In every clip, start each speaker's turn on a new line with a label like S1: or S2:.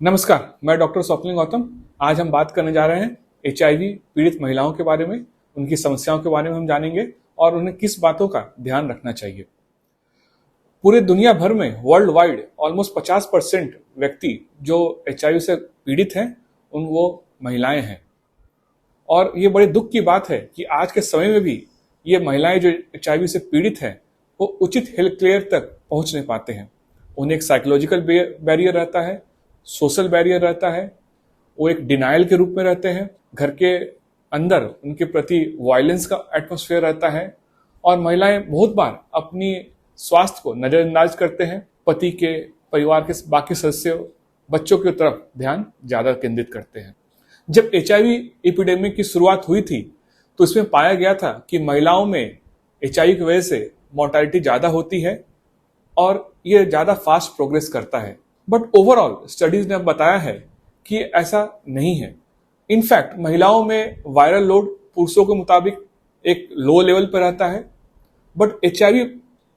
S1: नमस्कार, मैं डॉक्टर स्वप्निल गौतम। आज हम बात करने जा रहे हैं एचआईवी पीड़ित महिलाओं के बारे में। उनकी समस्याओं के बारे में हम जानेंगे और उन्हें किस बातों का ध्यान रखना चाहिए। पूरे दुनिया भर में वर्ल्ड वाइड ऑलमोस्ट 50% व्यक्ति जो एचआईवी से पीड़ित हैं वो महिलाएं हैं। और ये बड़े दुख की बात है कि आज के समय में भी ये महिलाएं जो एचआईवी से पीड़ित हैं वो उचित हेल्थ केयर तक पहुंच नहीं पाते हैं। उन्हें एक साइकोलॉजिकल बैरियर रहता है, सोशल बैरियर रहता है, वो एक डिनायल के रूप में रहते हैं, घर के अंदर उनके प्रति वायलेंस का एटमॉस्फेयर रहता है और महिलाएं बहुत बार अपनी स्वास्थ्य को नजरअंदाज करते हैं, पति के, परिवार के बाकी सदस्यों, बच्चों की तरफ ध्यान ज्यादा केंद्रित करते हैं। जब एचआईवी एपिडेमिक की शुरुआत हुई थी तो इसमें पाया गया था कि महिलाओं में एचआईवी की वजह से मोर्टालिटी ज्यादा होती है और ये ज्यादा फास्ट प्रोग्रेस करता है। बट ओवरऑल स्टडीज ने बताया है कि ऐसा नहीं है। इनफैक्ट महिलाओं में वायरल लोड पुरुषों के मुताबिक एक लो लेवल पर रहता है, बट एचआईवी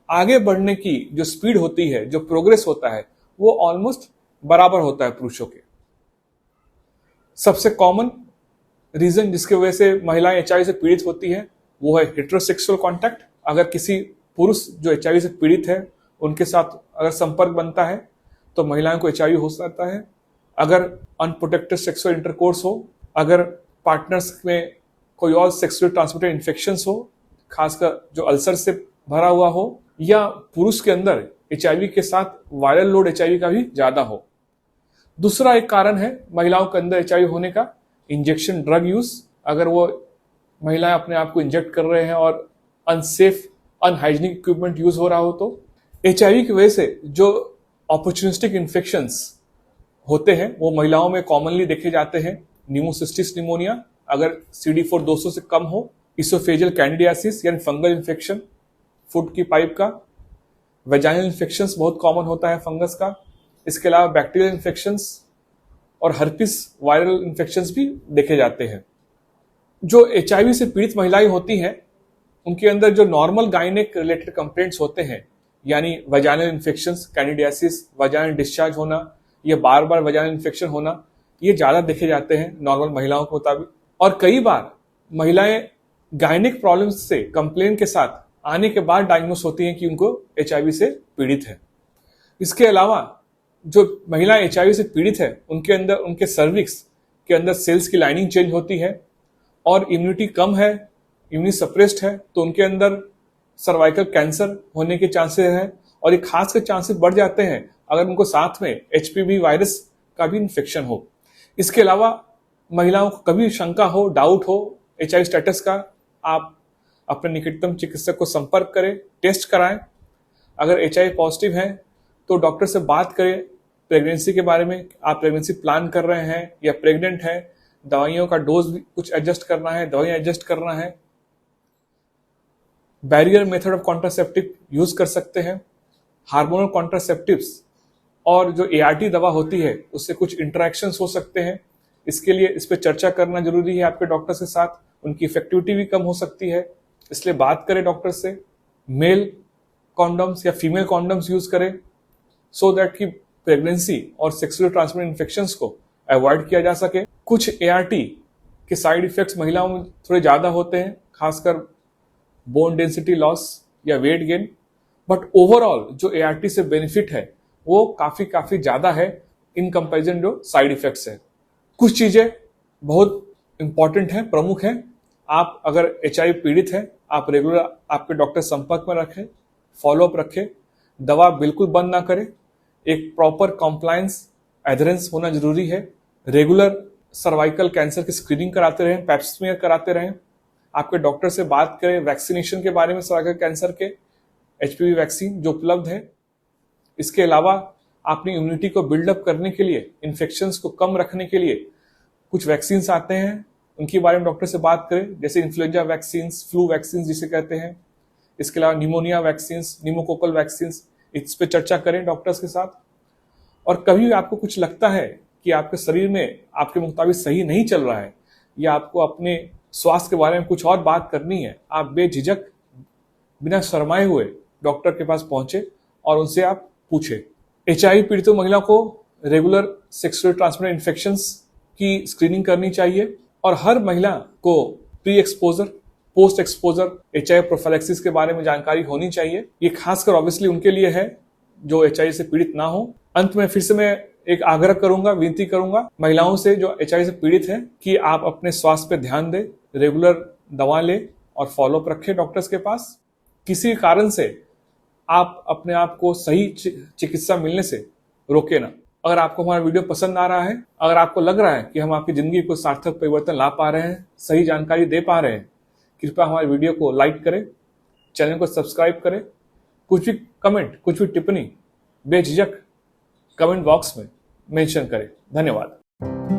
S1: आगे बढ़ने की जो स्पीड होती है, जो प्रोग्रेस होता है, वो ऑलमोस्ट बराबर होता है पुरुषों के। सबसे कॉमन रीजन जिसकी वजह से महिलाएं एचआईवी से पीड़ित होती है वो है हेटेरोसेक्सुअल कॉन्टैक्ट। अगर किसी पुरुष जो एचआईवी से पीड़ित है उनके साथ अगर संपर्क बनता है तो महिलाओं को एचआईवी हो सकता है। अगर अनप्रोटेक्टेड सेक्सुअल इंटरकोर्स हो, अगर पार्टनर्स में कोई और सेक्सुअल ट्रांसमिटेड इन्फेक्शंस हो, खासकर जो अल्सर से भरा हुआ हो, या पुरुष के अंदर एचआईवी के साथ वायरल लोड एचआईवी का भी ज्यादा हो। दूसरा एक कारण है महिलाओं के अंदर एचआईवी होने का इंजेक्शन ड्रग यूज। अगर वो महिलाएं अपने आप को इंजेक्ट कर रहे हैं और अनसेफ अनहाइजीनिक इक्विपमेंट यूज हो रहा हो तो एचआईवी की वजह से जो अपॉर्चुनिस्टिक इन्फेक्शंस होते हैं वो महिलाओं में कॉमनली देखे जाते हैं। न्यूमोसिस्टिस निमोनिया अगर CD4 200 से कम हो, इसोफेजियल कैंडिडियासिस यानी फंगल इन्फेक्शन फूड की पाइप का, वेजाइनल इन्फेक्शंस बहुत कॉमन होता है फंगस का। इसके अलावा बैक्टीरियल इन्फेक्शंस और हर्पिस वायरल इन्फेक्शंस भी देखे जाते हैं। जो एचआईवी से पीड़ित महिलाएं होती हैं उनके अंदर जो नॉर्मल गायनेक रिलेटेड कंप्लेंट्स होते हैं, यानी vaginal infections, candidiasis, vaginal discharge होना, ये बार बार वजाइनल इन्फेक्शन होना, ये ज्यादा देखे जाते हैं नॉर्मल महिलाओं के मुताबिक। और कई बार महिलाएं गायनिक प्रॉब्लम्स से कंप्लेन के साथ आने के बाद डायग्नोस होती हैं कि उनको एचआईवी से पीड़ित है। इसके अलावा जो महिलाएं एचआईवी से पीड़ित है उनके अंदर उनके सर्विक्स के अंदर सेल्स की लाइनिंग चेंज होती है और इम्यूनिटी कम है, इम्यूनिटी सप्रेस्ड है, तो उनके अंदर सर्वाइकल कैंसर होने के चांसेस हैं और ये खास कर चांसेस बढ़ जाते हैं अगर उनको साथ में एचपीवी वायरस का भी इन्फेक्शन हो। इसके अलावा महिलाओं को कभी शंका हो, डाउट हो एचआईवी स्टेटस का, आप अपने निकटतम चिकित्सक को संपर्क करें, टेस्ट कराएं। अगर एचआईवी पॉजिटिव है तो डॉक्टर से बात करें प्रेगनेंसी के बारे में। आप प्रेगनेंसी प्लान कर रहे हैं या प्रेग्नेंट हैं, दवाइयों का डोज भी कुछ एडजस्ट करना है, दवाइयां एडजस्ट करना है। Barrier method of contraceptive use कर सकते हैं। हार्मोनल कॉन्ट्रासेप्टिव्स और जो एआरटी दवा होती है उससे कुछ इंटरेक्शंस हो सकते हैं। इसके लिए इस पर चर्चा करना जरूरी है आपके डॉक्टर के साथ। उनकी इफेक्टिविटी भी कम हो सकती है, इसलिए बात करें डॉक्टर से। मेल कॉन्डम्स या फीमेल कॉन्डम्स यूज करें सो दैट कि प्रेगनेंसी और सेक्सुअली ट्रांसमिटेड इन्फेक्शंस को अवॉइड किया जा सके। कुछ एआरटी के साइड इफेक्ट्स महिलाओं में थोड़े ज्यादा होते हैं, खासकर बोन डेंसिटी लॉस या वेट गेन, बट ओवरऑल जो एआरटी से बेनिफिट है वो काफी ज्यादा है इन कंपैरिजन जो साइड इफेक्ट्स है। कुछ चीजें बहुत इंपॉर्टेंट हैं, प्रमुख हैं। आप अगर एचआईवी पीड़ित हैं आप रेगुलर आपके डॉक्टर संपर्क में रखें, फॉलोअप रखें, दवा बिल्कुल बंद ना करें। एक प्रॉपर कॉम्प्लायंस एडहेरेंस होना जरूरी है। रेगुलर सर्वाइकल कैंसर की स्क्रीनिंग कराते रहें, पैप स्मीयर कराते रहें। आपके डॉक्टर से बात करें वैक्सीनेशन के बारे में, सर्वाइकल कैंसर के एचपीवी वैक्सीन जो उपलब्ध है। इसके अलावा अपनी इम्यूनिटी को बिल्डअप करने के लिए, इन्फेक्शंस को कम रखने के लिए कुछ वैक्सीन आते हैं, उनके बारे में डॉक्टर से बात करें, जैसे इन्फ्लुएंजा वैक्सीन, फ्लू वैक्सीन जिसे कहते हैं। इसके अलावा निमोनिया वैक्सीन, निमोकोकल वैक्सीन, इस पे चर्चा करें डॉक्टर्स के साथ। और कभी भी आपको कुछ लगता है कि आपके शरीर में आपके मुताबिक सही नहीं चल रहा है या आपको अपने स्वास्थ्य के बारे में कुछ और बात करनी है, आप बेझिझक बिना शर्माए हुए डॉक्टर के पास पहुंचे और उनसे आप पूछे। एचआईवी पीड़ित महिला को रेगुलर सेक्सुअल ट्रांसमिटेड इन्फेक्शंस की स्क्रीनिंग करनी चाहिए और हर महिला को pre exposure, post exposure HIV prophylaxis के बारे में जानकारी होनी चाहिए। ये खासकर ऑब्वियसली उनके लिए है जो HIV से पीड़ित ना हो। अंत में फिर से मैं एक आग्रह करूंगा, विनती करूंगा महिलाओं से जो HIV से पीड़ित हैं कि आप अपने स्वास्थ्य पे ध्यान दें, रेगुलर दवा लें और फॉलोअप रखें डॉक्टर्स के पास। किसी कारण से आप अपने आप को सही चिकित्सा मिलने से रोके ना। अगर आपको हमारा वीडियो पसंद आ रहा है, अगर आपको लग रहा है कि हम आपकी जिंदगी को सार्थक परिवर्तन ला पा रहे हैं, सही जानकारी दे पा रहे हैं, कृपया हमारे वीडियो को लाइक करें, चैनल को सब्सक्राइब करें। कुछ भी कमेंट, कुछ भी टिप्पणी बेझिझक कमेंट बॉक्स में मेंशन करें। धन्यवाद।